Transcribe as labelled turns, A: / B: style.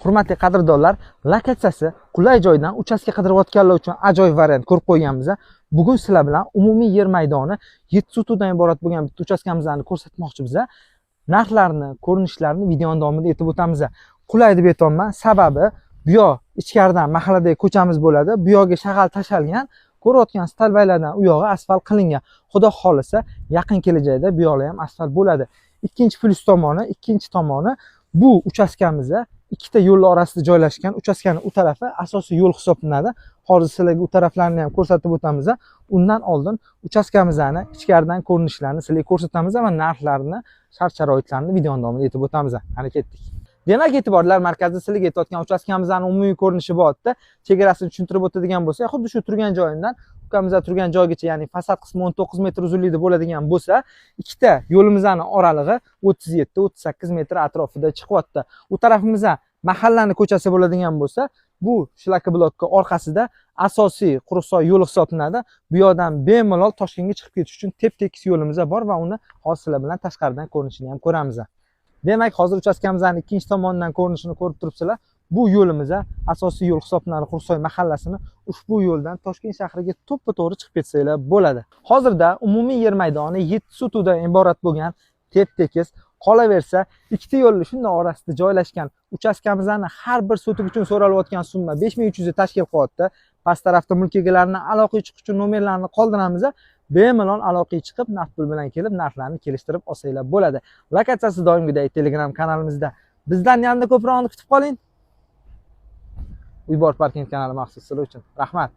A: Hurmatli qadrdonlar, lokatsiyasi qulay joydan uchastka qidirayotganlar uchun ajoyib variant ko'rib qo'yganmiz. Bugun sizlar bilan umumiy yer maydoni 7 sotuvdan iborat bo'lgan bitta uchastkamizni ko'rsatmoqchimiz. Narxlarni, ko'rinishlarini video davomida aytib o'tamiz. Qulay deb aytaman, sababi bu yoq ichkaridan mahalladagi ko'chamiz bo'ladi. Bu yoqga shag'al tashalgan, ko'rayotgan stalbaylardan u yog'i asfalt qilingan. Xudo xolisa yaqin kelajakda bu yoqlar ham asfalt bo'ladi. Ikkinchi plyus tomoni, ikkinchi tomoni bu uchastkamizda ikkita yo'l orasida joylashgan. Uchastkani u tarafi asosiy yo'l hisoblanadi. Hozir sizlarga u taraflarni ham ko'rsatib o'tamiz. Undan oldin uchastkamizning ichkaridan ko'rinishlarini sizlarga ko'rsatamiz va narxlarini, shart-sharoitlarini video davomida aytib o'tamiz. Qani ketdik. Demak, e'tiborlar markazida sizlarga aytayotgan uchastkamizning umumiy ko'rinishi bu yerda. Chegarasini tushuntirib o'tadigan bo'lsa, xuddi shu turgan joyidan ukamizlar turgan joygacha, ya'ni fasad qismi 19 metr uzunlikda bo'ladigan bo'lsa, ikkita yo'limizning oralig'i 37-38 metr atrofida chiqyapti. U tarafimizda mahallani ko'chasi bo'ladigan bo'lsa, bu shlaka blokka orqasida asosiy quruqsoy yo'l hisoblanadi. Bu yoqdan bemalol Toshkentga chiqib ketish uchun tep-tekis yo'limiz bor va uni hozir sizlar bilan tashqaridan ko'rinishini ham ko'ramiz. Demak, hozir uchastkamizning ikkinchi tomonidan ko'rinishini ko'rib turibsizlar. Bu yo'limiz asosiy yo'l hisoblanadi Quruqsoy mahallasini. Ushbu yo'ldan Toshkent shahriga to'ppa-to'g'ri chiqib ketsanglar bo'ladi. Hozirda umumiy yer maydoni 7 sotuvdan iborat bo'lgan tep-tekis, qolaversa ikkita yo'lni shunday orasida joylashgan uchastkamizning har bir sotuv uchun so'ralayotgan summa 5300 tashkil qilyapti. Past tarafda mulk egalarining aloqaga chiqish uchun nomerlarini qoldiramiz. Bemalol aloqaga chiqib, naqd pul bilan kelib narxlarni kelishtirib olsanglar bo'ladi. Lokatsiyasi doimgidek Telegram kanalimizda. Bizdan yanada ko'proqni kutib qoling. Uybor parking kanali maxsus sizlar uchun. Rahmat.